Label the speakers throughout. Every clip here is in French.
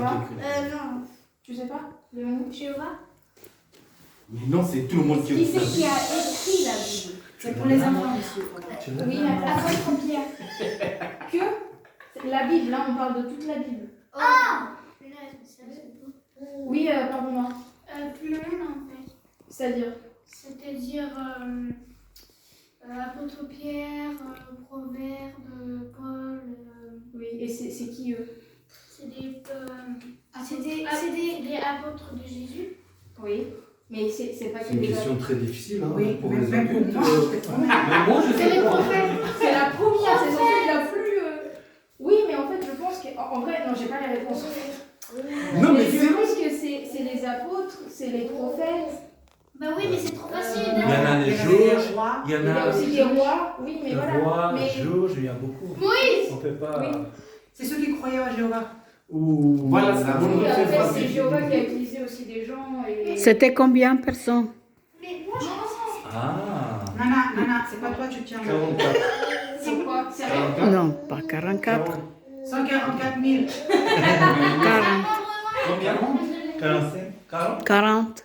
Speaker 1: pas
Speaker 2: Non.
Speaker 1: Tu sais pas, Léonie?
Speaker 2: Jéhovah.
Speaker 3: Mais non, c'est tout le monde qui
Speaker 2: Qui c'est
Speaker 3: veut
Speaker 2: qui a écrit la Bible?
Speaker 4: C'est pour les enfants, monsieur.
Speaker 1: Oui, apôtre Pierre. Que la Bible, là, on parle de toute la Bible.
Speaker 2: Ah.
Speaker 1: Oui, pardon-moi.
Speaker 2: Plus loin, en fait.
Speaker 1: C'est-à-dire
Speaker 2: C'est-à-dire apôtre Pierre, Proverbe, Paul.
Speaker 1: Oui, et c'est qui eux?
Speaker 2: C'est des apôtres de Jésus.
Speaker 1: Oui, mais c'est pas
Speaker 5: C'est une question très difficile hein,
Speaker 4: Oui,
Speaker 5: pour
Speaker 4: même
Speaker 5: les
Speaker 4: pour
Speaker 5: adultes.
Speaker 4: moi, je te promets.
Speaker 5: Mais moi, je
Speaker 2: C'est
Speaker 5: sais
Speaker 2: les
Speaker 5: pas.
Speaker 2: prophètes.
Speaker 1: C'est la première, c'est censé être la plus... Oui, mais en fait, je pense que... En vrai, non, j'ai pas les réponses.
Speaker 3: Non, mais
Speaker 1: je
Speaker 3: c'est...
Speaker 1: pense que c'est les apôtres, c'est les prophètes.
Speaker 2: Bah oui, mais c'est trop facile.
Speaker 5: Il y en a des
Speaker 4: Il y
Speaker 5: juges,
Speaker 4: avait les rois.
Speaker 5: il y en
Speaker 1: Il y a
Speaker 5: a
Speaker 1: aussi des rois, oui, mais
Speaker 5: des
Speaker 1: voilà.
Speaker 5: rois,
Speaker 1: Mais...
Speaker 5: juges, il y a beaucoup.
Speaker 2: Moïse.
Speaker 5: On peut pas.
Speaker 1: Oui.
Speaker 4: C'est ceux qui croyaient à Jéhovah.
Speaker 5: Ou...
Speaker 3: Voilà, c'est la bonne
Speaker 1: Oui,
Speaker 3: réponse.
Speaker 1: après, c'est Jéhovah qui a utilisé aussi des gens et...
Speaker 6: C'était combien de personnes?
Speaker 2: Mais moi, je pense.
Speaker 5: Ah.
Speaker 4: Nana, c'est pas toi, tu tiens.
Speaker 5: 44.
Speaker 1: C'est quoi? Sérieux?
Speaker 5: 44.
Speaker 6: Non, pas 44.
Speaker 4: 144 000.
Speaker 6: 40.
Speaker 3: Combien?
Speaker 5: 45. 40.
Speaker 6: 40.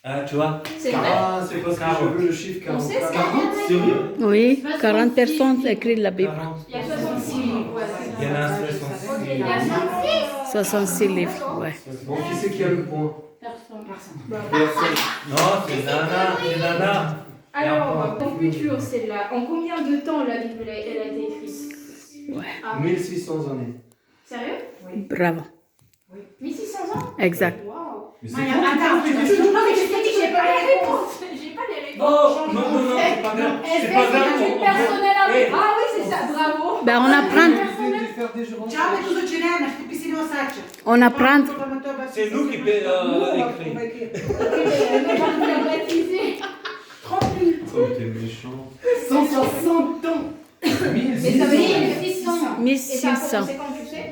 Speaker 5: Ah, tu vois.
Speaker 1: C'est vrai?
Speaker 5: Ah, c'est parce que je veux le chiffre
Speaker 1: On sait
Speaker 5: 44.
Speaker 1: ça?
Speaker 3: 40? Sérieux?
Speaker 6: Oui, 40 personnes écrivent la Bible.
Speaker 5: 40.
Speaker 1: Il y a 66 livres, ouais.
Speaker 5: Il y en a
Speaker 1: Ok,
Speaker 5: 66.
Speaker 1: il y a 66.
Speaker 6: 66 livres, ouais.
Speaker 5: Bon, qui c'est qui a le point?
Speaker 1: Personne.
Speaker 3: Personne.
Speaker 5: Non, c'est Nana. C'est Nana.
Speaker 1: Alors, pour futur, c'est là. En combien de temps la Bible elle a été écrite?
Speaker 6: Ouais.
Speaker 1: Ah,
Speaker 5: 1600 années.
Speaker 1: sérieux?
Speaker 6: Bravo.
Speaker 1: 1600 ans?
Speaker 6: Exact.
Speaker 1: Waouh!
Speaker 5: Mais
Speaker 4: Maya,
Speaker 5: c'est
Speaker 4: attends,
Speaker 1: Non, mais je t'ai dit que j'ai pas les réponses! J'ai pas les réponses!
Speaker 5: Non, non, non, non, c'est pas grave.
Speaker 1: Est-ce
Speaker 5: C'est
Speaker 1: que
Speaker 5: pas
Speaker 1: c'est
Speaker 5: grave.
Speaker 1: une personnelle avec...
Speaker 5: Eh.
Speaker 1: Ah oui, c'est ça, bravo!
Speaker 6: Ben, on apprend,
Speaker 4: Ciao a tutti i cileni, sti piscini o sacce.
Speaker 6: on apprend.
Speaker 5: C'est nous qui
Speaker 4: écrivons.
Speaker 5: écrit.
Speaker 1: On va le baptiser.
Speaker 4: 30 000.
Speaker 5: Oh, t'es méchant.
Speaker 3: 160 ans.
Speaker 1: Mais ça veut dire 1600. Et ça a
Speaker 6: 1600.
Speaker 1: commencé quand, tu sais?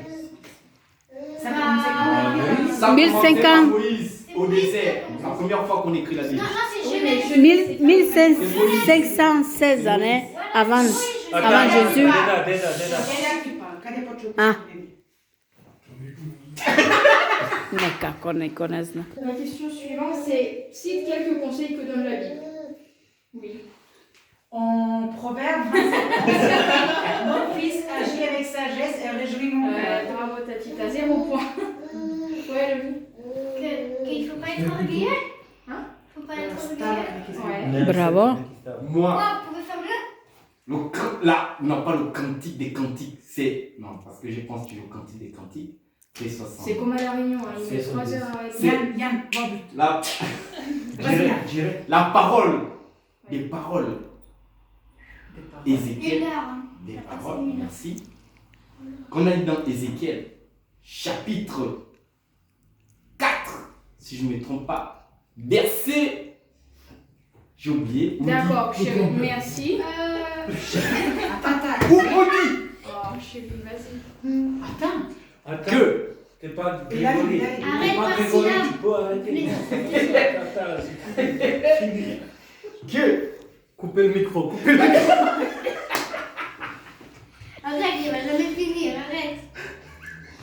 Speaker 4: Ça commençait
Speaker 3: Ça
Speaker 4: comment?
Speaker 6: 1050.
Speaker 3: commençait par Moïse, au désert. La première fois qu'on écrit la Bible.
Speaker 2: Non, c'est
Speaker 1: Oui,
Speaker 2: Jésus.
Speaker 1: mais
Speaker 6: 1516 années avant Jésus.
Speaker 5: Déda.
Speaker 6: Ah. Mais qu'on connaisse.
Speaker 1: La question suivante, c'est cite quelques conseils que donne la Bible. Oui.
Speaker 4: En proverbe, mon fils agit avec sagesse et réjouit mon cœur.
Speaker 1: Bravo Tati, t'as 0 point. Ouais, le
Speaker 2: Qu'il faut pas être orgueilleux.
Speaker 1: Hein?
Speaker 2: Faut pas être orgueilleux.
Speaker 1: Ouais.
Speaker 6: Bravo.
Speaker 3: Moi,
Speaker 2: Quoi, vous pouvez faire mieux?
Speaker 3: non, pas le cantique des cantiques, c'est. Non, parce que je pense que le cantique des cantiques, c'est 60.
Speaker 1: C'est comme à la Réunion, hein, il met
Speaker 5: C'est
Speaker 1: 3 heures avec...
Speaker 3: C'est-
Speaker 4: Yann, bon but.
Speaker 3: La,
Speaker 5: Dirais.
Speaker 3: la parole, des paroles. Ézéchiel,
Speaker 2: Une heure. Hein.
Speaker 3: des
Speaker 2: Ça passe
Speaker 3: paroles,
Speaker 2: une heure.
Speaker 3: merci. Qu'on aille dans Ézéchiel, chapitre 4, si je ne me trompe pas, verset. J'ai oublié.
Speaker 1: D'accord, chérie, merci.
Speaker 4: Attends.
Speaker 3: Où on dit
Speaker 1: Oh, chérie, vas-y.
Speaker 4: Attends.
Speaker 5: Attends.
Speaker 3: que
Speaker 5: T'es pas
Speaker 4: Il a dit,
Speaker 5: Grégory.
Speaker 4: il a dit.
Speaker 5: T'es
Speaker 2: Arrête
Speaker 5: pas
Speaker 2: par
Speaker 5: Grégory,
Speaker 2: syllabe.
Speaker 5: tu peux arrêter.
Speaker 2: Mais-
Speaker 5: Attends, c'est fini.
Speaker 3: que
Speaker 5: Coupez le micro, coupez le micro.
Speaker 2: Arrête, il va jamais finir, arrête.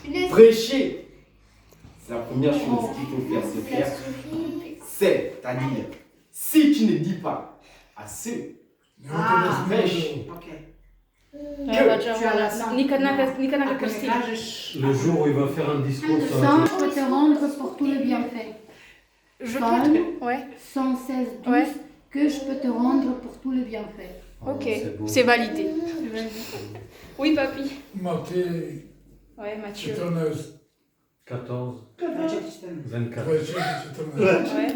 Speaker 2: Laisse-
Speaker 3: prêcher, c'est la première chose qu'il faut faire, se faire. C'est-à-dire, si tu ne dis pas à ceux
Speaker 4: Ah,
Speaker 3: prêchent
Speaker 4: ok.
Speaker 1: Tu as la
Speaker 4: Après, là,
Speaker 5: Le jour où il va faire un discours sur
Speaker 7: Sans, je peux te rendre pour tous les bienfaits.
Speaker 1: Je
Speaker 7: Psalm
Speaker 1: peux... Ouais,
Speaker 7: 116, 12,
Speaker 1: Ouais.
Speaker 7: que je peux te rendre pour tous les bienfaits.
Speaker 1: ok.
Speaker 5: c'est beau.
Speaker 1: C'est validé. Oui, papy.
Speaker 8: Mattei
Speaker 1: Ouais, Mathieu.
Speaker 8: 14,
Speaker 5: 14,
Speaker 4: Macie 14.
Speaker 5: 24.
Speaker 8: 14.
Speaker 1: Ouais,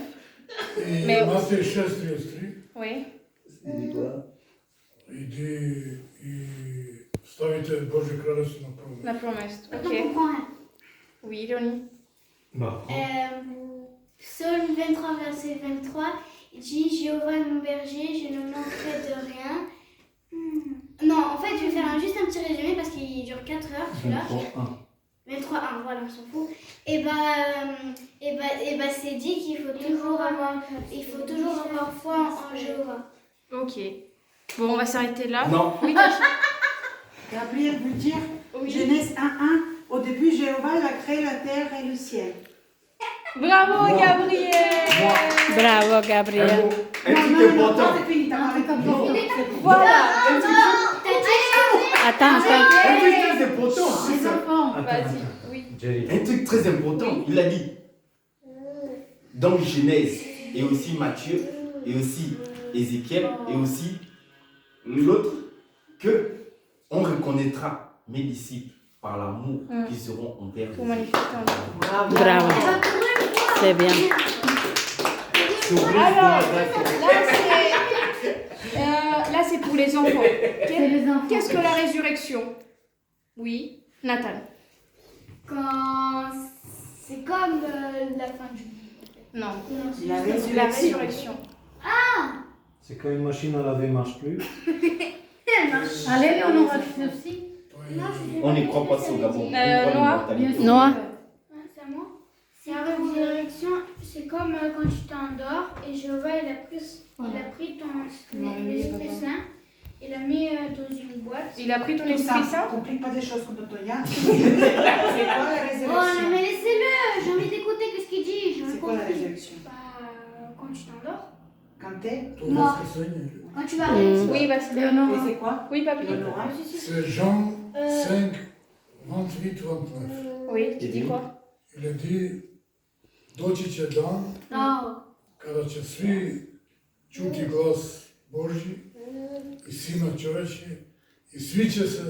Speaker 8: I
Speaker 1: Mais-
Speaker 8: Matej 6:33
Speaker 1: oui.
Speaker 8: idzie i stavite Boże Królestwo na prvo.
Speaker 1: La promesse.
Speaker 2: Attends,
Speaker 1: Ok.
Speaker 2: comprends, hein.
Speaker 1: Oui, Léonie.
Speaker 5: Bah,
Speaker 2: Psaume 23, verset 23, il dit Jéhovah est mon berger, je ne manquerai de rien. Non, en fait, je vais faire juste un petit résumé parce qu'il dure 4 heures, celui-là. 23, 1, voilà, on s'en fout. Et c'est dit qu'il faut toujours avoir foi en Jéhovah.
Speaker 1: Ok. Bon, on va s'arrêter là.
Speaker 3: Non,
Speaker 1: Oui, Tati.
Speaker 4: Gabriel veut dire
Speaker 1: Oui.
Speaker 4: Genèse 1:1, Au début, Jéhovah il a créé la terre et le ciel.
Speaker 1: Bravo, Gabriel.
Speaker 6: Bravo,
Speaker 3: Un
Speaker 6: Gabriel.
Speaker 3: mot, un truc
Speaker 4: non,
Speaker 3: important.
Speaker 4: c'est fini, t'as parlé comme ça.
Speaker 1: Voilà.
Speaker 6: Attends, attends.
Speaker 3: Un truc très important. c'est
Speaker 7: Les
Speaker 3: ça.
Speaker 7: enfants.
Speaker 1: Vas-y, oui.
Speaker 5: Jerry.
Speaker 3: Un truc très important. Il a dit dans Genèse et aussi Matthieu et aussi Ézéchiel et aussi l'autre que on reconnaîtra mes disciples par l'amour qu'ils seront envers
Speaker 1: Tout
Speaker 3: les
Speaker 1: magnifique.
Speaker 3: autres.
Speaker 6: Bravo. C'est bien.
Speaker 1: Alors, là c'est pour les enfants.
Speaker 7: C'est les enfants.
Speaker 1: Qu'est-ce que la résurrection? Oui, Nathan.
Speaker 2: Quand c'est comme la fin du monde.
Speaker 1: Non.
Speaker 4: La
Speaker 1: La
Speaker 4: résurrection.
Speaker 1: résurrection.
Speaker 5: C'est quand une machine à laver ne marche plus.
Speaker 7: Allez, on aura fait aussi.
Speaker 3: On n'y croit pas au Gabon. On croit à
Speaker 1: Noah,
Speaker 3: l'immortalité.
Speaker 7: bien sûr.
Speaker 6: Noah.
Speaker 2: C'est à moi. C'est la résurrection, c'est comme quand tu t'endors et Jéhovah il a pris ton Esprit Saint, il l'a mis dans une boîte.
Speaker 1: Il a pris ton
Speaker 4: Tout ça,
Speaker 1: Esprit Saint.
Speaker 4: complique pas des choses comme Toya. C'est quoi la
Speaker 2: Oh
Speaker 4: résurrection?
Speaker 2: non mais laissez-le, j'ai envie d'écouter ce qu'il dit. J'ai
Speaker 4: C'est quoi la
Speaker 2: compris.
Speaker 4: résurrection?
Speaker 2: Bah, quand tu t'endors,
Speaker 4: Quand t'es?
Speaker 8: Thomas Cassaigne.
Speaker 2: quand tu vas réveiller.
Speaker 1: Oui, vas-y.
Speaker 4: Et
Speaker 7: Léonora.
Speaker 4: c'est quoi?
Speaker 1: Oui, papy.
Speaker 4: Léonora.
Speaker 8: C'est Jean 5, 28, 29.
Speaker 1: Oui, tu dis quoi?
Speaker 8: Il a dit, doći će dan
Speaker 2: Non.
Speaker 8: kada će svi čuti glas Božji i Sina čovječje i svi će se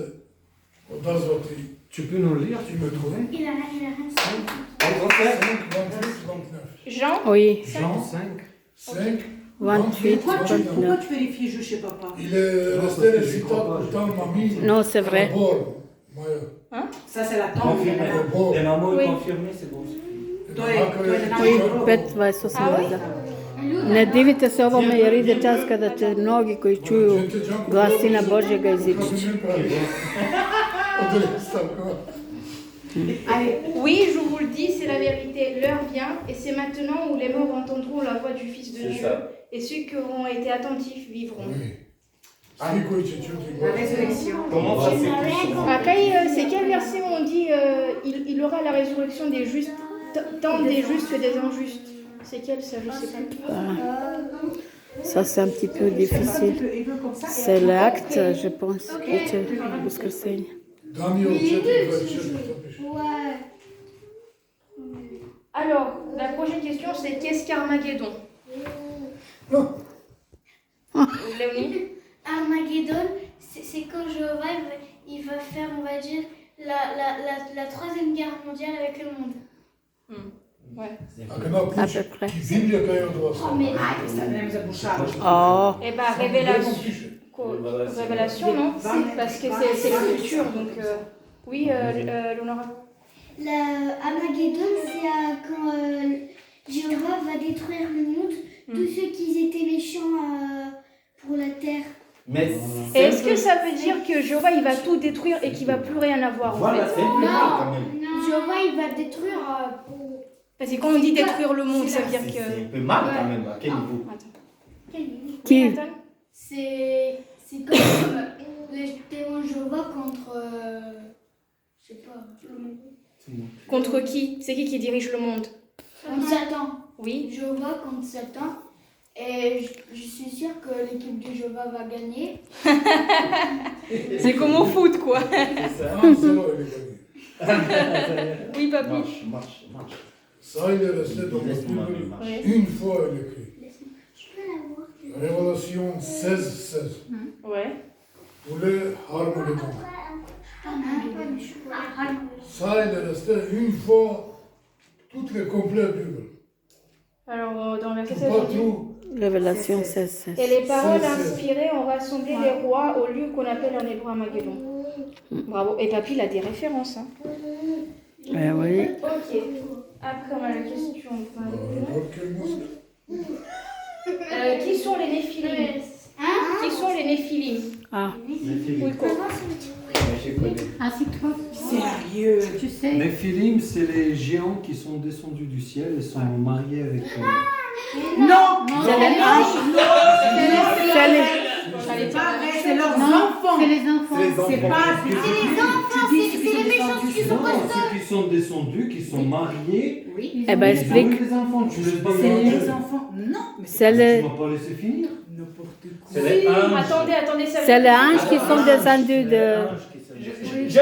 Speaker 8: odazvati.
Speaker 5: Tu peux nous le lire, tu peux trouver?
Speaker 2: Il a rien.
Speaker 8: 5, 28, 29.
Speaker 1: Jean?
Speaker 6: Oui.
Speaker 5: Jean 5.
Speaker 8: 5,
Speaker 6: 28,
Speaker 4: Pourquoi tu
Speaker 6: 29.
Speaker 4: vérifies je sais papa?
Speaker 8: il est resté récitat pourtant mamie.
Speaker 6: Non, c'est vrai.
Speaker 4: Ça c'est la tombe.
Speaker 5: Les mamans
Speaker 1: Oui.
Speaker 5: confirmées, c'est bon.
Speaker 6: Oui, 5:28. Ne divite se ovome jer ide čas kada će mnogi koji čuju glas Sina Božjega izići.
Speaker 4: Allez,
Speaker 1: Oui, je vous le dis, c'est la vérité. L'heure vient et c'est maintenant où les morts entendront la voix du Fils de
Speaker 3: C'est
Speaker 1: Dieu.
Speaker 3: ça.
Speaker 1: Et ceux qui auront été attentifs vivront.
Speaker 8: Svi koji će čuti
Speaker 4: la
Speaker 8: glas.
Speaker 4: résurrection.
Speaker 3: Comment ça s'écrit son nom?
Speaker 1: Après, c'est quel verset où on dit il aura la résurrection des justes, tant des justes que des injustes? C'est quel ça? Je sais plus.
Speaker 6: Ça, c'est un petit peu difficile.
Speaker 4: Il veut comme ça. et
Speaker 6: C'est
Speaker 4: après,
Speaker 6: l'acte, je pense, de Воскресенье.
Speaker 8: Daniel 4, 24, to piše.
Speaker 2: Ouais.
Speaker 1: Alors, la prochaine question, c'est qu'est-ce qu'Armageddon? Léonie?
Speaker 2: Armageddon, c'est quand Jéhovah il va faire, on va dire, la troisième guerre mondiale avec le monde.
Speaker 8: Ako na
Speaker 6: À peu près.
Speaker 8: i Biblija kaj je od vas.
Speaker 2: Oh, mais
Speaker 4: Ça même ça bouchard.
Speaker 6: Oh,
Speaker 1: Eh ben, révélation.
Speaker 8: piše.
Speaker 1: Révélation, non? Parce que c'est le futur, donc... Oui, Léonora?
Speaker 2: Armageddon, c'est quand Jéhovah va détruire le monde, tous ceux qui étaient méchants pour la terre.
Speaker 3: Mais
Speaker 1: Et est-ce que ça veut dire que Jéhovah, il va tout détruire et qu'il va plus rien avoir, en
Speaker 3: voilà,
Speaker 1: fait?
Speaker 3: c'est un peu mal quand même.
Speaker 2: Jéhovah, il va détruire.
Speaker 1: Parce que quand on dit détruire le monde, ça veut dire que...
Speaker 3: C'est un peu mal quand même. À quel niveau?
Speaker 6: qui?
Speaker 1: Nathan?
Speaker 2: C'est comme les témoins de Jéhovah contre. Je sais pas, le monde.
Speaker 1: Contre qui? C'est qui dirige le monde?
Speaker 2: Contre Satan.
Speaker 1: Oui.
Speaker 2: Jéhovah contre Satan. Et je suis sûre que l'équipe de Jéhovah va gagner.
Speaker 1: C'est comme au foot, quoi.
Speaker 3: C'est ça.
Speaker 8: 1-0 il est gagné.
Speaker 1: Oui, papy.
Speaker 3: Marche.
Speaker 8: Ça, il est resté dans la Bible.
Speaker 1: Ouais.
Speaker 8: Une fois, il est écrit. Révélation 16, 16.
Speaker 1: Ouais.
Speaker 8: Pour les Armageddon. Ça, il est resté une fois, toute le complet Bible.
Speaker 1: Alors, dans le verset
Speaker 8: Pas
Speaker 1: 16, on dit...
Speaker 8: tout.
Speaker 6: Révélation 16, 16.
Speaker 1: Et les paroles
Speaker 8: C'est-
Speaker 1: inspirées ont rassemblé les rois au lieu qu'on appelle en hébreu Armageddon. Bravo. Et papy, il a des références. Hein.
Speaker 6: Eh oui.
Speaker 1: Ok. Après, on a la question. Qui sont les Néphilim? Qui sont les Néphilim?
Speaker 6: Ah,
Speaker 1: Oui, quoi?
Speaker 3: Je connais.
Speaker 7: Ainsi que toi,
Speaker 4: Sérieux.
Speaker 7: tu sais.
Speaker 5: Les Philim, c'est les géants qui sont descendus du ciel et sont mariés avec.
Speaker 4: Non,
Speaker 7: C'est les
Speaker 4: c'est pas vrai, c'est leurs
Speaker 7: Non,
Speaker 4: enfants.
Speaker 7: c'est les enfants.
Speaker 3: C'est les enfants.
Speaker 4: C'est pas.
Speaker 2: C'est les enfants, c'est les
Speaker 4: descendus
Speaker 2: qui
Speaker 4: sont
Speaker 2: sont
Speaker 5: Non, ceux qui sont descendus, qui sont mariés,
Speaker 4: Oui.
Speaker 6: Eh ben,
Speaker 5: ils ont
Speaker 6: explique.
Speaker 5: eu des enfants. Tu laisses pas me
Speaker 4: C'est
Speaker 5: dire.
Speaker 4: les enfants. Non, mais
Speaker 6: C'est
Speaker 5: Tu
Speaker 6: le-
Speaker 5: m'as pas laissé finir.
Speaker 4: n'importe quoi.
Speaker 9: C'est les anges.
Speaker 1: Attendez, ça
Speaker 6: c'est les anges qui sont descendus
Speaker 9: C'est les
Speaker 6: de...
Speaker 9: anges qui sont descendus.
Speaker 3: J'ai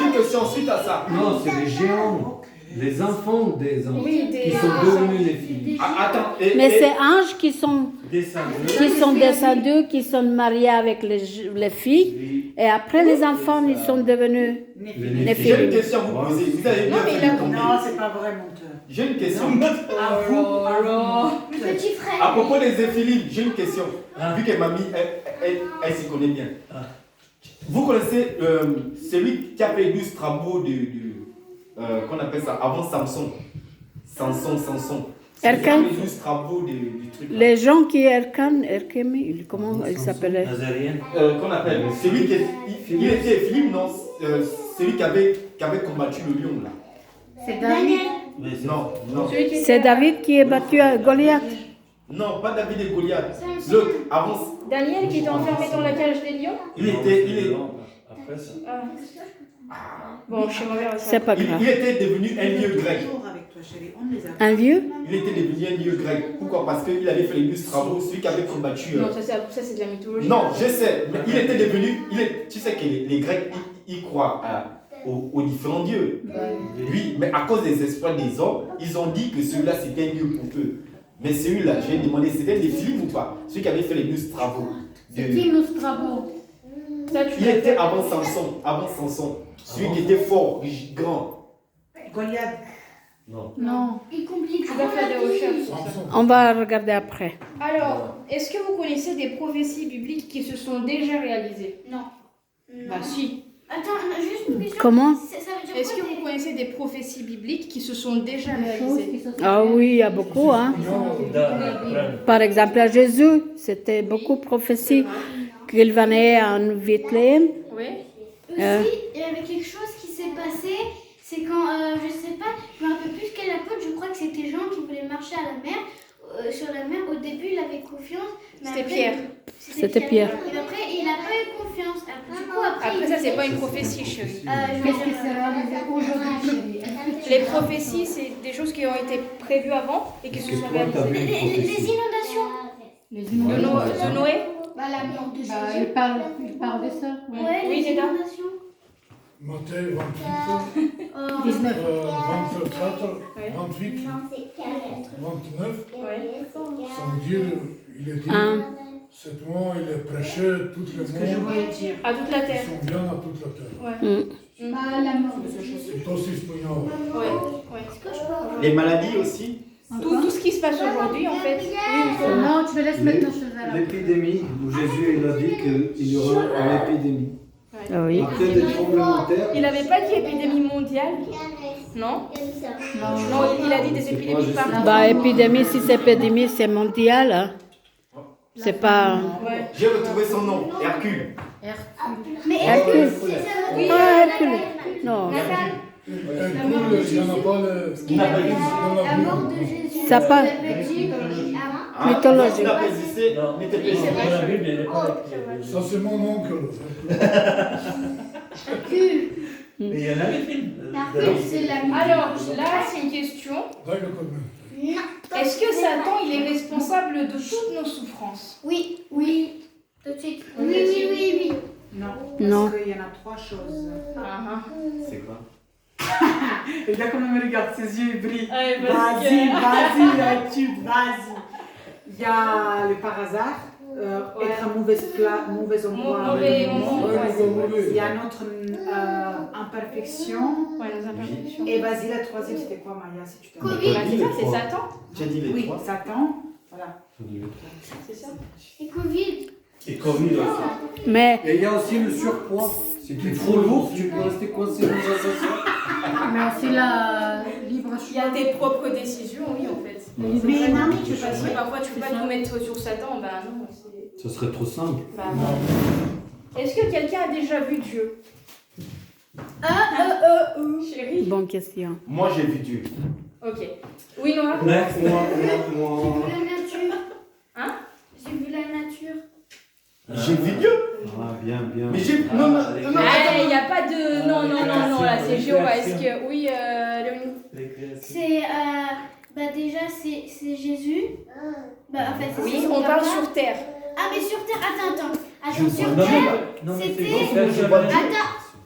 Speaker 3: une question suite à ça.
Speaker 5: Non, c'est les géants. Les enfants des anges.
Speaker 1: Oui, des
Speaker 5: Qui sont devenus les filles.
Speaker 3: Ah, attends,
Speaker 6: Mais c'est anges qui sont
Speaker 9: Descendus.
Speaker 6: descendus, qui sont mariés avec les filles. Et après, les enfants, ils sont devenus...
Speaker 5: Les
Speaker 3: j'ai une
Speaker 6: filles.
Speaker 3: question à vous poser. Vous avez bien fait de tomber.
Speaker 4: Non, c'est pas vrai, mon cœur.
Speaker 3: J'ai une question.
Speaker 4: À vous.
Speaker 2: Le petit frère.
Speaker 3: À propos des éphilimes, j'ai une question. Vu que mamie, elle s'y connaît bien. Vous connaissez celui qui a fait 12 travaux qu'on appelle ça avant Samson. Samson.
Speaker 6: Erkan.
Speaker 3: Il a fait 12 travaux du truc. là.
Speaker 6: Les gens qui Erkami, comment il s'appelait?
Speaker 9: Nazarienne.
Speaker 3: Qu'on appelle celui qui il était éphilim, non, celui qui avait combattu le lion là.
Speaker 7: C'est
Speaker 2: Daniel.
Speaker 7: David.
Speaker 9: Mais c'est-
Speaker 3: Non.
Speaker 1: Celui qui
Speaker 6: C'est
Speaker 1: était-
Speaker 6: David qui est battu à Goliath.
Speaker 3: Non, pas David et Goliath.
Speaker 2: Samson.
Speaker 3: L'autre, avant,
Speaker 1: Daniel qui était enfermé dans la cage des lions.
Speaker 3: il était
Speaker 9: Après ça.
Speaker 1: Bon, je suis mauvais à ça.
Speaker 6: C'est pas grave.
Speaker 3: il était devenu un lieu grec.
Speaker 4: Toujours avec toi, chérie. On les a.
Speaker 6: Un vieux?
Speaker 3: Il était devenu un lieu grec. Pourquoi? Parce qu'il avait fait les 12 travaux, celui qui avait combattu.
Speaker 1: Non, ça c'est de la mythologie.
Speaker 3: Non, je sais, mais il était devenu. Tu sais que les Grecs, ils croient aux différents dieux. Oui, mais à cause des exploits des hommes, ils ont dit que celui-là c'était un dieu pour eux. Mais celui-là, j'ai demandé, c'était des films ou pas? Celui qui avait fait les 12 travaux.
Speaker 7: C'est qui nos travaux?
Speaker 1: Ça, tu
Speaker 3: Il
Speaker 1: l'as
Speaker 3: était
Speaker 1: fait.
Speaker 3: avant Samson. Celui qui était fort, grand.
Speaker 4: Goliath.
Speaker 7: Non.
Speaker 2: Il complique.
Speaker 1: Tu vas faire des recherches sur ça.
Speaker 8: Samson.
Speaker 6: On va regarder après.
Speaker 1: Alors, est-ce que vous connaissez des prophéties bibliques qui se sont déjà réalisées?
Speaker 2: Non.
Speaker 1: Bah si.
Speaker 2: Attends, juste une question.
Speaker 6: Comment?
Speaker 2: Ça veut dire
Speaker 1: Est-ce que
Speaker 2: quoi,
Speaker 1: vous connaissez des prophéties bibliques qui se sont déjà
Speaker 7: Des choses
Speaker 1: réalisées?
Speaker 7: qui se sont
Speaker 6: Ah oui, il y a beaucoup, hein. Par exemple, à Jésus, c'était beaucoup prophétie qu'il venait en Bethléem.
Speaker 1: Oui.
Speaker 2: Aussi, il y avait quelque chose qui s'est passé, c'est quand, je sais pas, je me rappelle plus quel apôtre, je crois que c'était Jean qui voulait marcher à la mer, sur la mer. Au début, il avait confiance. Mais
Speaker 1: C'était
Speaker 2: après,
Speaker 1: Pierre.
Speaker 6: C'était Pierre.
Speaker 2: Et après, il n'a pas eu confiance. Du coup, après,
Speaker 1: Après, ça, c'est pas une prophétie, chérie.
Speaker 7: Qu'est-ce qui s'est réalisé aujourd'hui, chérie? Est-ce que
Speaker 1: Les prophéties, c'est des choses qui ont été prévues avant et qui se sont réalisées.
Speaker 2: les inondations.
Speaker 7: les
Speaker 1: De,
Speaker 7: inondations?
Speaker 1: de Noé?
Speaker 2: Bah, la mort de
Speaker 7: Bah,
Speaker 2: Jésus.
Speaker 7: il parle de ça. Oui.
Speaker 2: Ouais,
Speaker 1: Oui,
Speaker 2: les
Speaker 1: c'est ça.
Speaker 2: inondations.
Speaker 8: Matthieu 28,
Speaker 7: 19.
Speaker 8: 24,
Speaker 1: Ouais.
Speaker 8: 28, 29,
Speaker 1: Ouais.
Speaker 8: sans dire, il est dit,
Speaker 6: Un.
Speaker 8: cette mois il est prêché tout le
Speaker 4: Ce que je
Speaker 8: monde,
Speaker 4: voulais dire.
Speaker 1: À toute la
Speaker 8: ils
Speaker 1: terre.
Speaker 8: sont bien à toute la terre.
Speaker 1: Ouais.
Speaker 7: Bah, la mort de Jésus.
Speaker 8: C'est aussi spagnon.
Speaker 1: Ouais. Ouais.
Speaker 2: Est-ce que je peux
Speaker 3: Les maladies aussi.
Speaker 1: Tout ce qui se passe aujourd'hui, en fait.
Speaker 7: Non, tu me laisses mettre ton cheval.
Speaker 5: L'épidémie, où Jésus il a dit qu'il y aura une épidémie.
Speaker 6: Ah oui.
Speaker 5: Après des tremblements de terre,
Speaker 1: Il n'avait pas dit épidémie mondiale, non? Non, il a dit des épidémies partout.
Speaker 6: Bah, épidémie, si c'est épidémie, c'est mondial. Hein. C'est pas...
Speaker 1: Ouais.
Speaker 3: J'ai retrouvé son nom, Hercule.
Speaker 2: Mais
Speaker 6: Hercule.
Speaker 2: oui,
Speaker 6: Ah, Hercule. Non.
Speaker 8: Il n'y en a pas dans
Speaker 2: la mort de
Speaker 8: Bible.
Speaker 2: Jésus.
Speaker 6: Ça pas...
Speaker 3: Ah,
Speaker 6: Mythologie.
Speaker 3: il a persisté, n'était pas
Speaker 9: Dans la Bible, il n'est pas écrit.
Speaker 8: Ça c'est mon oncle.
Speaker 9: Mais il y en a des films.
Speaker 2: C'est la
Speaker 1: Alors, là, c'est une question.
Speaker 8: D'accord, quand même.
Speaker 1: Est-ce que Satan, il est responsable de toutes nos souffrances?
Speaker 2: Oui, oui. Tout de suite. Oui.
Speaker 4: Non.
Speaker 6: Non.
Speaker 4: Parce qu'il y en a trois choses.
Speaker 3: C'est quoi?
Speaker 4: Et là, comment il me regarde, ses yeux ils brillent.
Speaker 1: Allez,
Speaker 4: Vas-y, tu, vas-y. Il y a le par hasard, être à mauvais endroit.
Speaker 1: Mauvais
Speaker 4: moment.
Speaker 1: moment.
Speaker 4: Il y a notre imperfection.
Speaker 1: Ouais, nos imperfections.
Speaker 4: Et vas-y, la troisième, c'était quoi, Maya, si tu te rappelles?
Speaker 2: Covid.
Speaker 1: Bah, c'est ça, c'est Satan.
Speaker 3: J'ai dit les
Speaker 4: Oui,
Speaker 3: trois.
Speaker 4: Satan. Voilà.
Speaker 1: C'est ça.
Speaker 2: Et Covid.
Speaker 9: Et Covid aussi.
Speaker 6: Mais
Speaker 5: et il y a aussi le surpoids. Si tu es trop lourd, tu peux rester coincé dans un ascenseur.
Speaker 7: Mais aussi la libre
Speaker 1: Il y a
Speaker 7: choix.
Speaker 1: tes propres décisions, oui, en fait.
Speaker 7: Le libre
Speaker 4: Mais
Speaker 7: choix.
Speaker 4: non,
Speaker 1: Tu peux pas, si parfois, tu peux pas
Speaker 7: C'est ça.
Speaker 1: tout mettre sur Satan, bah non, c'est...
Speaker 5: Ça serait trop simple.
Speaker 1: Bah, non. Est-ce que quelqu'un a déjà vu Dieu? Chérie.
Speaker 6: bonne question.
Speaker 3: Moi j'ai vu Dieu.
Speaker 1: Ok. Oui, Noah?
Speaker 9: Next.
Speaker 2: J'ai vu la nature.
Speaker 1: Hein?
Speaker 2: J'ai vu la nature.
Speaker 3: J'ai vu Dieu.
Speaker 5: Ah, Ah, bien, bien.
Speaker 3: Mais j'ai. Non, non, non,
Speaker 1: Il n'y a pas de. Non, non, non, non, là, c'est Jéhovah. Est-ce que. Oui, Léonie.
Speaker 9: Les créations.
Speaker 2: C'est déjà c'est Jésus. Bah en fait c'est
Speaker 1: Oui,
Speaker 2: son
Speaker 1: on parle
Speaker 2: papa.
Speaker 1: sur terre.
Speaker 2: Ah mais sur terre, attends. Sur
Speaker 9: Non,
Speaker 2: terre,
Speaker 9: non, mais
Speaker 2: c'était-
Speaker 9: c'est
Speaker 2: attends.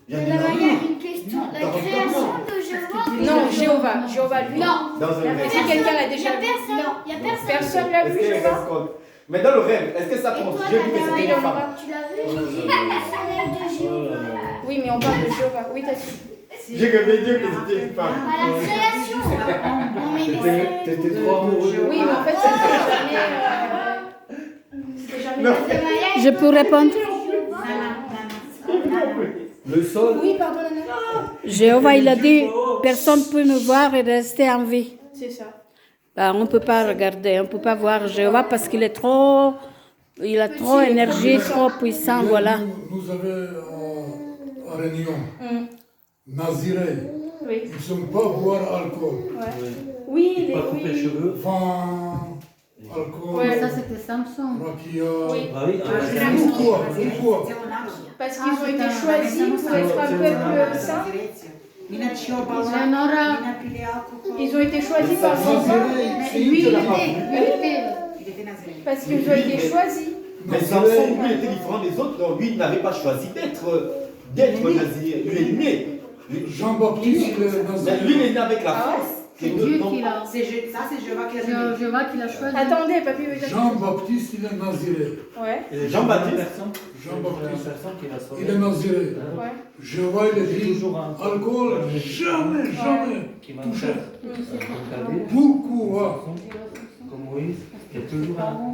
Speaker 3: Il y a
Speaker 2: Là,
Speaker 3: des
Speaker 2: il y a
Speaker 3: nains.
Speaker 2: une question. La création de Jéhovah.
Speaker 1: Non, Jéhovah. Jéhovah, lui.
Speaker 2: Non.
Speaker 3: Dans un rêve.
Speaker 1: Est-ce que quelqu'un l'a
Speaker 2: Il y
Speaker 1: déjà
Speaker 2: a
Speaker 1: vu?
Speaker 2: personne. Il y a personne.
Speaker 1: Personne l'a
Speaker 3: Est-ce
Speaker 1: vu,
Speaker 3: qu'il
Speaker 1: Jéhovah?
Speaker 3: reste compte? Mais dans le rêve, est-ce que ça
Speaker 2: Et
Speaker 3: compte?
Speaker 2: toi,
Speaker 3: J'ai vu que
Speaker 2: t'as
Speaker 3: c'était
Speaker 1: Oui,
Speaker 3: une
Speaker 1: on
Speaker 3: femme.
Speaker 1: aura.
Speaker 2: Tu l'as vu?
Speaker 9: Oh là
Speaker 2: Le
Speaker 9: là.
Speaker 2: soleil de
Speaker 9: Oh
Speaker 2: Jéhovah.
Speaker 9: là là.
Speaker 1: Oui, mais on parle de Jéhovah. Oui, t'as dit.
Speaker 3: J'ai rêvé Dieu que c'était une femme.
Speaker 2: À la création. Non mais
Speaker 9: T'étais trop amoureux.
Speaker 1: Oui, mais en fait, c'était jamais. C'était jamais.
Speaker 3: Non.
Speaker 6: Je peux répondre?
Speaker 9: Le sol.
Speaker 1: Oui, pardon, Nana.
Speaker 6: Jéhovah, il a dit, personne ne peut me voir et rester en vie.
Speaker 1: C'est ça.
Speaker 6: Ben, on ne peut pas regarder, on ne peut pas voir Jéhovah parce qu'il est trop, il a trop d'énergie, trop puissant,
Speaker 8: Hier,
Speaker 6: voilà.
Speaker 8: Nous avons en réunion, Naziré,
Speaker 1: Oui.
Speaker 8: ils ne sont pas boire alcool.
Speaker 1: Oui,
Speaker 9: Pas couper les cheveux.
Speaker 8: Vin, alcool,
Speaker 1: Ouais,
Speaker 7: Ça, c'était Samson.
Speaker 8: rakia.
Speaker 1: Oui.
Speaker 9: Ah oui,
Speaker 8: Pourquoi?
Speaker 1: Parce qu'ils ont été choisis pour être un peuple saint.
Speaker 7: Eleonora.
Speaker 1: Ils ont été choisis par Jéhovah.
Speaker 8: Naziré,
Speaker 1: Lui, il
Speaker 8: c'est
Speaker 1: était. Parce qu'ils ont été choisis.
Speaker 3: Mais Samson, lui, était différent des autres. Donc, lui, il n'avait pas choisi d'être nazir. Lui est né.
Speaker 8: Jean-Baptiste, il est
Speaker 3: Mais
Speaker 8: Naziré.
Speaker 3: lui, il est né avec la
Speaker 1: Ah ouais?
Speaker 3: France.
Speaker 7: C'est Dieu qui l'a.
Speaker 4: C'est Jéhovah qui a
Speaker 7: Jéhovah qui l'a choisi.
Speaker 1: Attendez, papy veut dire.
Speaker 8: Jean-Baptiste, il est Naziré.
Speaker 1: Ouais,
Speaker 3: Jean-Baptiste.
Speaker 8: Jean-Baptiste,
Speaker 9: qui l'a sauvé.
Speaker 8: il est Naziré.
Speaker 1: ouais.
Speaker 8: Jéhovah, il a dit,
Speaker 9: Toujours un
Speaker 8: alcool, jamais, jamais
Speaker 9: qui va
Speaker 8: touché.
Speaker 9: faire un cadet.
Speaker 8: Pourquoi?
Speaker 9: Comme Moïse, il y a toujours un.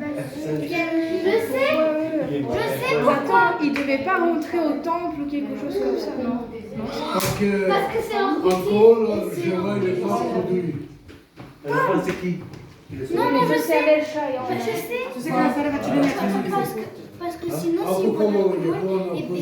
Speaker 1: Attends, il devait pas rentrer au temple ou quelque chose comme ça, non?
Speaker 8: Parce que
Speaker 2: Parce que c'est un
Speaker 8: alcool, Jéhovah, il n'est pas produit.
Speaker 9: La France, c'est qui?
Speaker 2: Non mais je sais.
Speaker 1: savais le chat et en
Speaker 2: Je sais.
Speaker 4: Tu sais comment ça va,
Speaker 2: Parce que sinon
Speaker 8: Ah,
Speaker 2: s'il
Speaker 8: pourquoi
Speaker 2: boit
Speaker 8: moi, il est
Speaker 2: l'alcool,
Speaker 8: bon,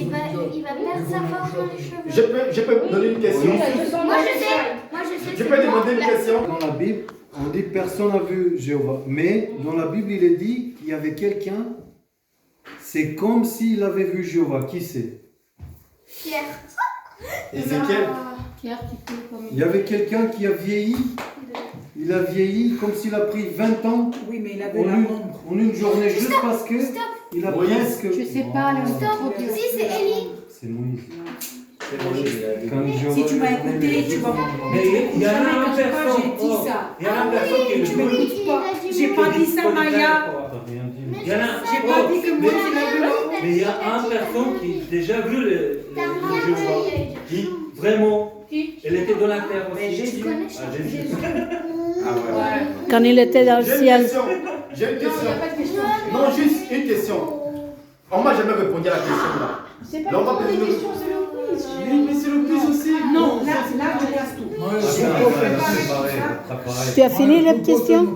Speaker 2: il va perdre sa force dans les cheveux.
Speaker 3: Je peux donner une question?
Speaker 1: Oui, il a 200
Speaker 2: Moi
Speaker 1: ans.
Speaker 2: je sais. Moi je sais.
Speaker 3: Je peux demander une question?
Speaker 5: Dans la Bible, on dit personne n'a vu Jéhovah. Mais dans la Bible, il est dit qu'il y avait quelqu'un, c'est comme s'il avait vu Jéhovah. Qui c'est?
Speaker 2: Pierre.
Speaker 3: Ézéchiel.
Speaker 7: Pierre qui coule comme
Speaker 5: Il y avait quelqu'un qui a vieilli. Il a vieilli comme s'il a pris 20 ans
Speaker 4: Oui, mais il avait
Speaker 5: en
Speaker 4: la
Speaker 5: une,
Speaker 4: nombre.
Speaker 5: en une journée juste parce que il a
Speaker 3: Moïse.
Speaker 5: presque.
Speaker 7: Je sais pas, Léon, c'est trop dur.
Speaker 2: Si c'est Élie.
Speaker 5: C'est Moïse.
Speaker 9: C'est Moïse.
Speaker 5: Quand Jéhovah
Speaker 4: Si tu m'as
Speaker 5: lui a donné
Speaker 4: écouté,
Speaker 5: les
Speaker 4: tu vas
Speaker 5: dix
Speaker 9: Mais il y en a
Speaker 4: Jamais
Speaker 9: un
Speaker 4: quand
Speaker 9: personne.
Speaker 4: j'ai dit ça.
Speaker 9: Il y en a un personne qui est
Speaker 4: tu
Speaker 9: le
Speaker 4: m'écoutes
Speaker 9: plus.
Speaker 4: pas. J'ai pas dit ça, Maya.
Speaker 5: T'as rien dit.
Speaker 9: Il y en a.
Speaker 4: J'ai pas dit que moi, il a vu la
Speaker 9: Mais il y a un personne qui a déjà vu le Jéhovah. Qui vraiment, elle était dans la terre aussi.
Speaker 4: Jésus.
Speaker 9: Ah, Jésus.
Speaker 3: Ah ouais.
Speaker 6: Quand il était dans le
Speaker 3: J'ai une
Speaker 6: ciel.
Speaker 3: question. J'ai une
Speaker 1: Non, il n'y
Speaker 3: question.
Speaker 1: a pas de question.
Speaker 3: Non, juste une question. On m'a jamais répondu à la question là.
Speaker 1: C'est pas
Speaker 3: Non, on va
Speaker 1: le
Speaker 3: poser
Speaker 1: des
Speaker 3: une-
Speaker 1: questions, c'est le quiz.
Speaker 3: Oui, mais c'est le plus aussi.
Speaker 4: Non, là, tu casses tout.
Speaker 8: Maya,
Speaker 6: Tu as fini les questions?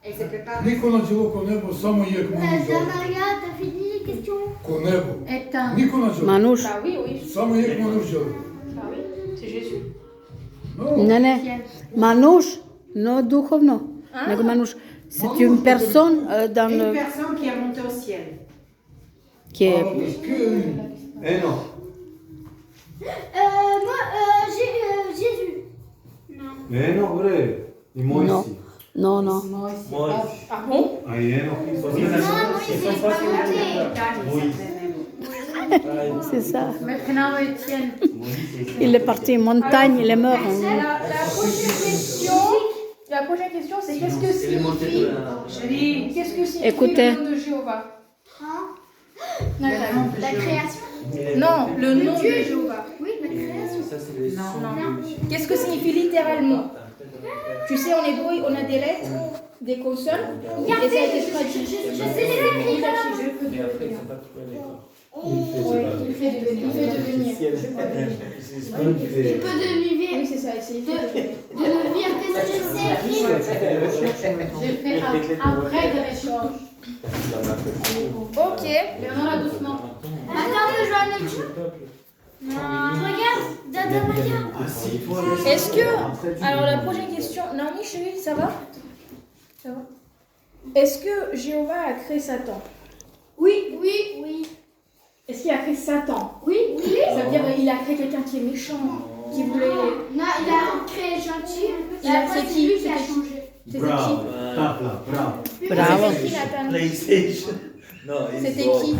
Speaker 4: Elle s'est préparée.
Speaker 8: Niko na djelo nebo, samo je k manu žele.
Speaker 2: Maria, t'as fini les questions?
Speaker 8: Ko nebo.
Speaker 7: Éteins.
Speaker 8: Niko na djelo.
Speaker 6: Manouche.
Speaker 1: Bah oui, oui.
Speaker 8: Samo je k manu žele.
Speaker 1: Bah oui, c'est Jésus.
Speaker 8: No.
Speaker 6: Ne, ne. Manouche, no duhovno, nego Manouche. C'est une personne dans
Speaker 4: Une
Speaker 6: le...
Speaker 4: personne qui est montée au ciel.
Speaker 6: qui est...
Speaker 8: Alors, parce que
Speaker 5: Eh non.
Speaker 2: Moi, j'ai Jésus.
Speaker 5: Eh non, vrai. Et moi
Speaker 6: Non.
Speaker 5: aussi.
Speaker 6: Non, non.
Speaker 9: Moïse.
Speaker 1: Ah bon?
Speaker 5: Ah, eh non.
Speaker 9: Parce que la- ils sont pas
Speaker 4: Oui.
Speaker 6: C'est ça.
Speaker 7: Maintenant, Étienne.
Speaker 6: Il est parti en montagne, il est mort.
Speaker 1: La prochaine question, c'est qu'est-ce que
Speaker 9: Elle est montée
Speaker 1: signifie
Speaker 9: de la.
Speaker 1: qu'est-ce que signifie
Speaker 6: Écoutez.
Speaker 1: le nom de Jéhovah?
Speaker 2: La création.
Speaker 1: Non, le nom de Jéhovah.
Speaker 2: Oui, la création.
Speaker 9: Ça, c'est les sons de-
Speaker 1: Qu'est-ce que signifie littéralement? Tu sais, en hébreu, on a des lettres, des consonnes, et ça a été traduit.
Speaker 2: Je sais les écrire.
Speaker 9: Mais après, ils sont pas trop à l'école.
Speaker 1: Il fait devenir.
Speaker 9: C'est pas une idée.
Speaker 2: Il peut devenir.
Speaker 1: Oui, c'est ça, c'est devenir.
Speaker 2: De devenir. Qu'est-ce que je sais écrire?
Speaker 7: J'ai fait après de l'échange.
Speaker 1: Ok.
Speaker 7: Léonora, doucement.
Speaker 2: Attends, je vois un autre chose. Regarde, Dada Maya.
Speaker 9: Assis-toi.
Speaker 1: Est-ce que. Alors, la prochaine question. Naomi, chérie, ça va? Ça va? Est-ce que Jéhovah a créé Satan?
Speaker 2: Oui.
Speaker 1: Est-ce qu'il a créé Satan?
Speaker 2: Oui.
Speaker 1: Ça veut dire qu'il a créé quelqu'un qui est méchant, qui voulait.
Speaker 2: Non, il a créé gentil.
Speaker 1: Il a
Speaker 2: Après,
Speaker 1: fait
Speaker 2: c'est
Speaker 1: qui?
Speaker 2: lui qui a
Speaker 1: C'était qui?
Speaker 2: changé.
Speaker 1: C'était
Speaker 5: Bravo,
Speaker 1: qui?
Speaker 5: Papa, bravo.
Speaker 6: Bravo.
Speaker 1: C'était qui, Nathan?
Speaker 9: PlayStation. Non,
Speaker 1: C'était qui?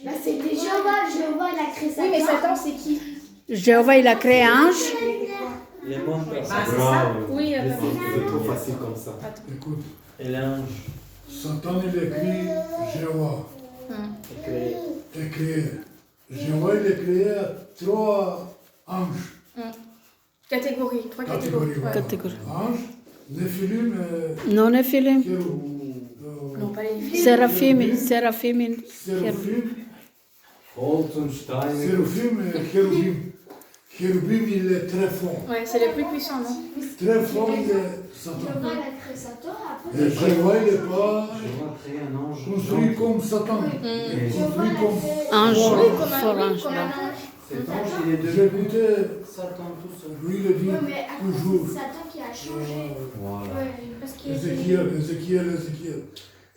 Speaker 2: Bah, c'était Jéhovah. Jéhovah, il a créé Satan.
Speaker 1: Oui, mais Satan, c'est qui?
Speaker 6: Jéhovah, il a créé un ange.
Speaker 9: Les mondes.
Speaker 5: Bravo.
Speaker 1: Oui,
Speaker 3: C'est trop facile comme ça.
Speaker 8: Écoute,
Speaker 9: Et l'ange.
Speaker 8: Satan il écrit Jéhovah,
Speaker 9: Créé.
Speaker 8: est créé. Jéhovah il est créé à 3 anges.
Speaker 1: Catégorie, 3 catégories.
Speaker 8: Catégorie.
Speaker 1: Ouais.
Speaker 6: Catégorie.
Speaker 8: Anges, Néphilim et
Speaker 6: Non Néphilim.
Speaker 1: Non, pas les filles.
Speaker 6: Séraphim. Séraphim.
Speaker 8: Séraphim,
Speaker 5: Holzenstein.
Speaker 8: Séraphim et Chérubim. Chérubim il est très fort.
Speaker 1: Ouais, c'est les plus puissants, non?
Speaker 8: Très fort il est Satan.
Speaker 2: Jéhovah, il a créé Satan. Après,
Speaker 8: Et Jéhovah il n'est pas
Speaker 5: Jéhovah a créé un ange.
Speaker 8: construit comme Satan. Il est construit comme.
Speaker 6: Ange.
Speaker 1: Oui, comme
Speaker 6: Fort
Speaker 1: un, oui,
Speaker 6: ange.
Speaker 1: comme un ange.
Speaker 5: Cet ange, il est
Speaker 8: J'ai
Speaker 5: devenu
Speaker 8: écouté,
Speaker 5: Satan tout seul.
Speaker 8: lui il dit
Speaker 2: ouais, mais après,
Speaker 8: toujours.
Speaker 2: c'est Satan qui a changé.
Speaker 5: Voilà.
Speaker 2: Ouais, parce qu'il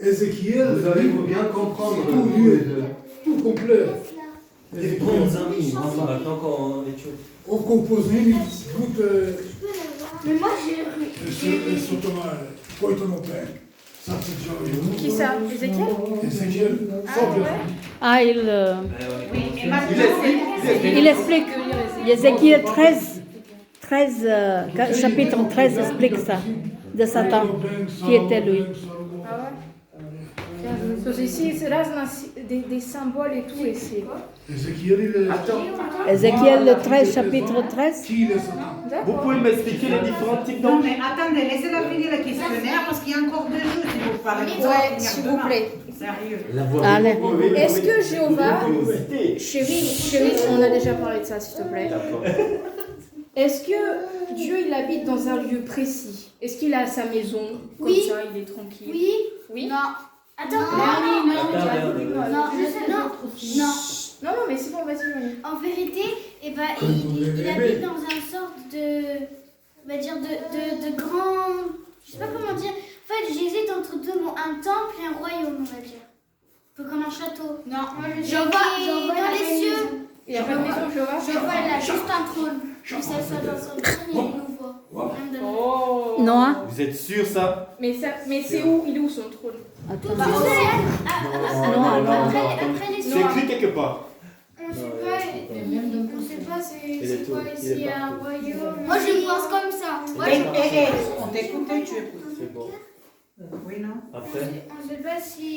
Speaker 8: Ézéchiel,
Speaker 5: Vous allez vous bien comprendre
Speaker 8: Tout
Speaker 5: tous
Speaker 8: lieu.
Speaker 5: les deux.
Speaker 8: tout complet.
Speaker 9: Des bons amis. Maintenant qu'on étudie.
Speaker 8: Au composé, il goûte
Speaker 2: Mais moi, j'ai
Speaker 8: et Sotoma, quoi ton père. Ça c'est déjà.
Speaker 1: Qui ça? Ézéchiel?
Speaker 8: Ézéchiel,
Speaker 1: Ah,
Speaker 8: fort bien.
Speaker 1: ouais.
Speaker 6: Ah, il explique. Ézéchiel 13, chapitre 13 explique ça, de Satan, qui était lui.
Speaker 1: Ah ouais? Parce que ici, c'est là, des symboles et tout, et c'est.
Speaker 8: Ézéchiel, il est.
Speaker 6: Ézéchiel le 13, chapitre 13.
Speaker 8: Qui il est Satan?
Speaker 3: Vous pouvez m'expliquer les différents types
Speaker 4: Non,
Speaker 3: d'anges?
Speaker 4: mais attendez, laissez-la finir le questionnaire parce qu'il y a encore 2 jours si vous parlez.
Speaker 1: Ouais, s'il vous plaît.
Speaker 4: Sérieux.
Speaker 6: Allez.
Speaker 1: Est-ce que Jéhovah,
Speaker 3: Curiosité.
Speaker 1: chérie, on a déjà parlé de ça, s'il te plaît.
Speaker 3: D'accord.
Speaker 1: Est-ce que Dieu, il habite dans un lieu précis? Est-ce qu'il a sa maison? Comme
Speaker 2: Oui.
Speaker 1: ça, il est tranquille.
Speaker 2: Oui.
Speaker 1: Oui?
Speaker 2: Non. Attends,
Speaker 1: Non,
Speaker 9: Attends,
Speaker 2: non.
Speaker 1: non, mais c'est bon, vas-y, Manu.
Speaker 2: En vérité, eh ben, il habite dans un sorte de, on va dire, de grand, je sais pas comment dire. En fait, j'hésite entre deux mots, un temple et un royaume, on va dire. Un peu comme un château. Non, moi je vois dans les cieux.
Speaker 1: Il y a pas de maison, Jéhovah?
Speaker 2: Je vois, il a juste un trône. Je sais ça dans son trône, il nous voit. Même de
Speaker 1: Oh.
Speaker 6: Non.
Speaker 3: Vous êtes sûr ça?
Speaker 1: Mais c'est où? Il est où son trône?
Speaker 2: tout au ciel. Après les
Speaker 3: C'est
Speaker 2: cieux.
Speaker 3: écrit quelque part.
Speaker 2: On sait pas c'est quoi
Speaker 9: il est
Speaker 2: ici, un
Speaker 9: partout.
Speaker 2: royaume. Moi je pense comme ça. Moi,
Speaker 4: On t'écoutait, tu écoutes.
Speaker 9: C'est bon.
Speaker 4: Oui, non?
Speaker 9: Après,
Speaker 2: on sait pas si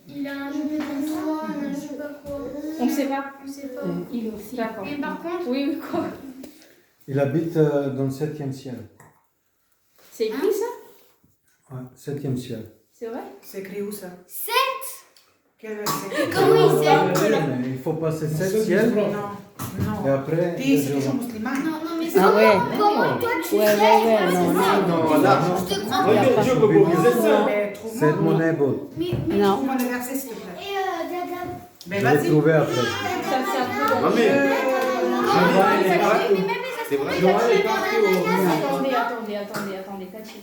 Speaker 2: il a un trône, je sais pas quoi.
Speaker 1: On sait pas.
Speaker 2: On sait pas.
Speaker 1: Il aussi. D'accord.
Speaker 2: Mais par contre,
Speaker 1: Oui, quoi?
Speaker 5: Il habite dans le 7e ciel.
Speaker 1: C'est écrit ça?
Speaker 5: Ouais, 7e ciel.
Speaker 1: C'est vrai?
Speaker 4: C'est écrit où ça?
Speaker 2: 7.
Speaker 4: Quel verset?
Speaker 2: Comment il sait?
Speaker 5: Mais il faut passer 7 ciels
Speaker 4: Non,
Speaker 5: et
Speaker 4: non.
Speaker 5: après.
Speaker 4: T'es c'est toujours musulman.
Speaker 2: Non, mais c'est
Speaker 6: Ah ouais.
Speaker 2: comment toi tu
Speaker 6: Ouais,
Speaker 2: sais?
Speaker 6: non.
Speaker 3: Non, là.
Speaker 2: Je te crois pas.
Speaker 3: Regarde, Dieu peut briser ça.
Speaker 4: Mais
Speaker 5: C'est
Speaker 4: trouve-moi.
Speaker 5: mon ébot.
Speaker 6: Non.
Speaker 4: Trouve-moi le verset, s'il te plaît.
Speaker 2: Et Dada.
Speaker 4: Mais
Speaker 5: Je vais
Speaker 4: vas-y.
Speaker 5: trouver après.
Speaker 1: Ça, c'est un peu.
Speaker 3: Non, mais.
Speaker 2: C'est
Speaker 3: vrai.
Speaker 1: Attendez, Tati.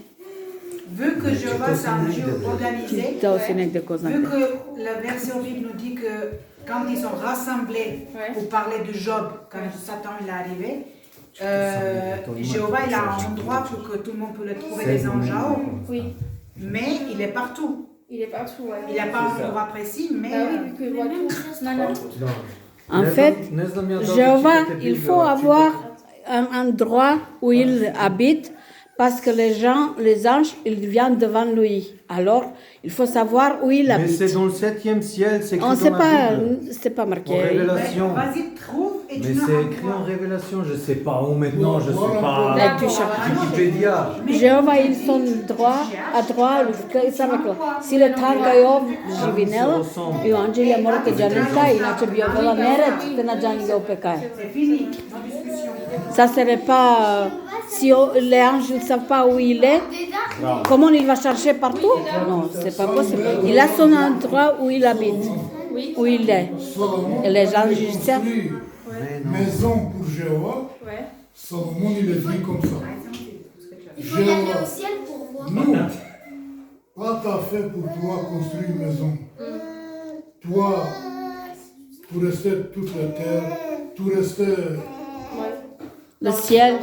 Speaker 4: Vu que Jéhovah c'est un Dieu organisé,
Speaker 6: Chita aussi nekde kozna.
Speaker 4: vu que le verset biblique nous dit que quand ils sont rassemblés
Speaker 1: Ouais.
Speaker 4: pour parler de Job, quand Satan il est arrivé, Jéhovah il a un endroit pour que tout le monde peut le trouver des anges en haut.
Speaker 1: Oui,
Speaker 4: Mais il est partout.
Speaker 1: il est partout, ouais.
Speaker 4: Il n'a pas
Speaker 9: C'est
Speaker 4: un
Speaker 9: ça.
Speaker 4: endroit précis, mais
Speaker 1: Bah oui, vu que voit tout. Non, non.
Speaker 6: En fait, Jéhovah, il faut avoir un endroit où il habite parce que les anges, ils viennent devant lui. Alors, il faut savoir où il
Speaker 5: Mais
Speaker 6: habite.
Speaker 5: c'est dans le 7e ciel, c'est écrit
Speaker 6: On
Speaker 5: dans
Speaker 6: ne sait
Speaker 5: la
Speaker 6: pas,
Speaker 5: Bible.
Speaker 6: c'est pas
Speaker 5: En
Speaker 6: marqué.
Speaker 5: révélation.
Speaker 4: vas-y, trouve et
Speaker 5: Mais
Speaker 4: tu nous
Speaker 5: c'est écrit en
Speaker 4: renvoies.
Speaker 5: révélation, je sais pas où maintenant, je sais pas.
Speaker 6: Là, tu cherches.
Speaker 5: Wikipédia.
Speaker 6: Jéhovah, ils sont droit, à droit, si le targajo živinela i u Anđelja morate džanita, inače bi obila nered, te na džani ga upekaje.
Speaker 4: C'est fini, non discussion.
Speaker 6: Ça serait pas, si les anges ne savent pas où il est, comment il va chercher partout? Non, c'est pas possible. Il a son endroit où il habite, où il est. Et les anges ils savent.
Speaker 8: Maison pour Jéhovah,
Speaker 1: Ouais.
Speaker 8: Salomon il est dit comme ça.
Speaker 2: Il faut y aller au ciel pour voir.
Speaker 8: Nous, pas t'as fait pour toi construire une maison. Toi, tout restait toute la terre, tout restait.
Speaker 6: Le ciel.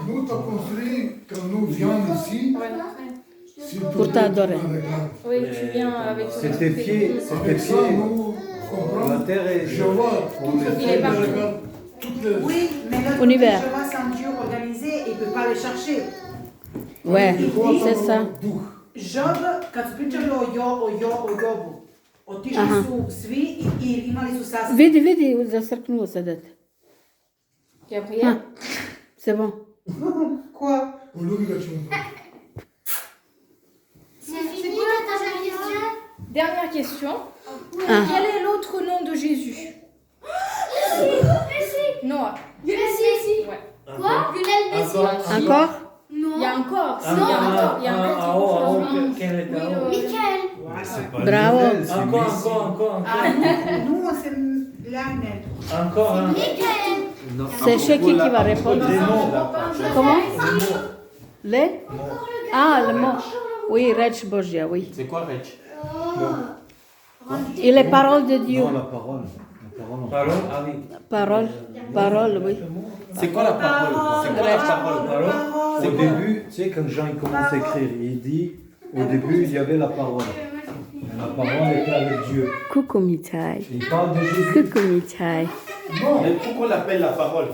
Speaker 8: Nous t'as construit quand nous venons ici. Si
Speaker 6: Pour
Speaker 8: tout
Speaker 6: t'adorer.
Speaker 8: est, tu regardes.
Speaker 1: Oui, tu viens avec
Speaker 5: C'était pied, c'était
Speaker 8: Avec ça,
Speaker 5: pied.
Speaker 8: nous comprenons.
Speaker 5: La terre est.
Speaker 8: Je vois toutes les
Speaker 1: Il est
Speaker 8: terres,
Speaker 1: partout.
Speaker 8: je regarde toutes les.
Speaker 4: Oui, mais notre
Speaker 6: Univers.
Speaker 4: Jéhovah, c'est un Dieu organisé, il ne peut pas les chercher.
Speaker 6: Ouais, c'est ça.
Speaker 4: Job, kad su pričali o Jobu, otišli
Speaker 6: Aha.
Speaker 4: su svi i imali su sastav.
Speaker 6: Vidi, zacrknuo se dete.
Speaker 1: Gabriel.
Speaker 6: Ah, c'est bon.
Speaker 4: Quoi?
Speaker 8: Au lieu de tu
Speaker 2: C'est fini ta question?
Speaker 1: Dernière question.
Speaker 6: Ah.
Speaker 1: Quel est l'autre nom de Jésus? Noah.
Speaker 2: Messi.
Speaker 1: Ouais.
Speaker 2: Quoi? Lionel Messi.
Speaker 6: Encore?
Speaker 1: Il y a encore.
Speaker 9: Un,
Speaker 1: il y a encore. Il y a
Speaker 9: un,
Speaker 1: encore.
Speaker 9: en haut, en haut,
Speaker 1: Oui,
Speaker 9: quel est en haut?
Speaker 2: Michael.
Speaker 5: C'est pas
Speaker 6: Bravo.
Speaker 5: Lionel, c'est
Speaker 9: Encore,
Speaker 5: Messi.
Speaker 9: encore.
Speaker 4: Nous, c'est Lionel.
Speaker 9: Encore un.
Speaker 2: Michael.
Speaker 6: C'est chez qui va répondre?
Speaker 9: Des mots.
Speaker 6: Comment? Les? Ah, le mot. Oui, Rech Bogia, oui.
Speaker 3: C'est quoi, Rech?
Speaker 6: Et les paroles de Dieu.
Speaker 5: Non, la parole. La parole.
Speaker 9: Parole, ah oui.
Speaker 6: Parole, oui.
Speaker 3: C'est quoi la parole? C'est quoi la parole?
Speaker 9: Parole.
Speaker 5: Au début, tu sais, quand Jean il commence à écrire, il dit au début, il y avait la parole. La parole était avec Dieu.
Speaker 6: Coucou Mitaï.
Speaker 5: Il parle de Jésus
Speaker 6: Coucou Mitaï.
Speaker 3: Non, mais pourquoi on l'appelle la parole?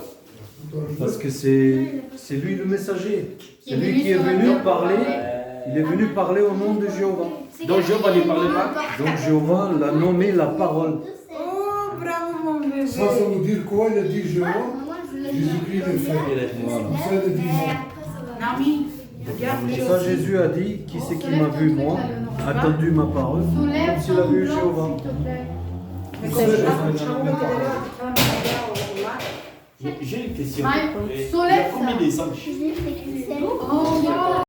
Speaker 5: parce que c'est lui le messager. C'est lui qui est venu parler. Il est venu parler au nom de Jéhovah.
Speaker 3: Donc Jéhovah ne parlait pas?
Speaker 5: Donc Jéhovah l'a nommé la parole.
Speaker 4: Oh, bravo mon bébé.
Speaker 8: Ça veut dire quoi? Il a dit Jéhovah. Jésus-Christ le fait. Comme ça, il a dit non.
Speaker 4: Nami, regarde
Speaker 5: Pour ça, Jésus a dit, qui c'est qui m'a vu moi, attendu ma parole, comme s'il a vu Jéhovah.
Speaker 3: J'ai une question.
Speaker 7: Mike,
Speaker 3: Il y a
Speaker 7: soulève
Speaker 3: combien
Speaker 7: ça.
Speaker 3: des anges?
Speaker 2: Je l'ai fait.
Speaker 7: Oh, wow.